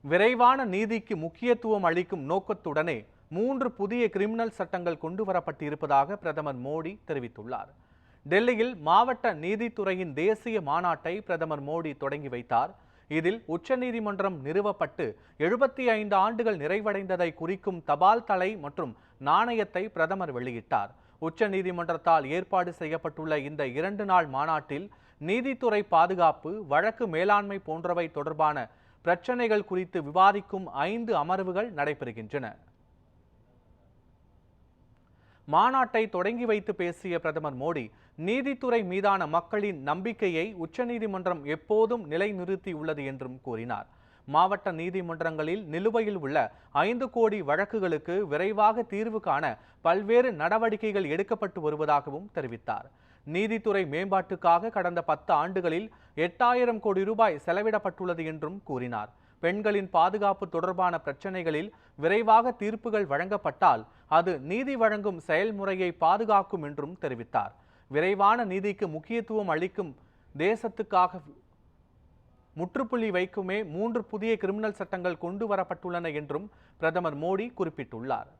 விரைவான நீதிக்கு முக்கியத்துவம் அளிக்கும் நோக்கத்துடனே 3 புதிய கிரிமினல் சட்டங்கள் கொண்டுவரப்பட்டிருப்பதாக பிரதமர் மோடி தெரிவித்துள்ளார். டெல்லியில் மாவட்ட நீதித்துறையின் தேசிய மாநாட்டை பிரதமர் மோடி தொடங்கி வைத்தார். இதில் உச்சநீதிமன்றம் நிறுவப்பட்டு 75 ஆண்டுகள் நிறைவடைந்ததை குறிக்கும் தபால் தலை மற்றும் நாணயத்தை பிரதமர் வெளியிட்டார். உச்சநீதிமன்றத்தால் ஏற்பாடு செய்யப்பட்டுள்ள இந்த 2 நாள் மாநாட்டில் நீதித்துறை பாதுகாப்பு, வழக்கு மேலாண்மை போன்றவை தொடர்பான பிரச்சனைகள் குறித்து விவாதிக்கும் 5 அமர்வுகள் நடைபெறுகின்றன. மாநாட்டை தொடங்கி வைத்து பேசிய பிரதமர் மோடி, நீதித்துறை மீதான மக்களின் நம்பிக்கையை உச்சநீதிமன்றம் எப்போதும் நிலைநிறுத்தியுள்ளது என்றும் கூறினார். மாவட்ட நீதிமன்றங்களில் நிலுவையில் உள்ள 5 கோடி வழக்குகளுக்கு விரைவாக தீர்வு காண பல்வேறு நடவடிக்கைகள் எடுக்கப்பட்டு வருவதாகவும் தெரிவித்தார். நீதித்துறை மேம்பாட்டுக்காக கடந்த 10 ஆண்டுகளில் 8000 கோடி ரூபாய் செலவிடப்பட்டுள்ளது என்றும் கூறினார். பெண்களின் பாதுகாப்பு தொடர்பான பிரச்சனைகளில் விரைவாக தீர்ப்புகள் வழங்கப்பட்டால் அது நீதி வழங்கும் செயல்முறையை பாதுகாக்கும் என்றும் தெரிவித்தார். விரைவான நீதிக்கு முக்கியத்துவம் அளிக்கும் தேசத்துக்காக முற்றுப்புள்ளி வைக்குமே 3 புதிய கிரிமினல் சட்டங்கள் கொண்டு வரப்பட்டுள்ளன என்றும் பிரதமர் மோடி குறிப்பிட்டுள்ளார்.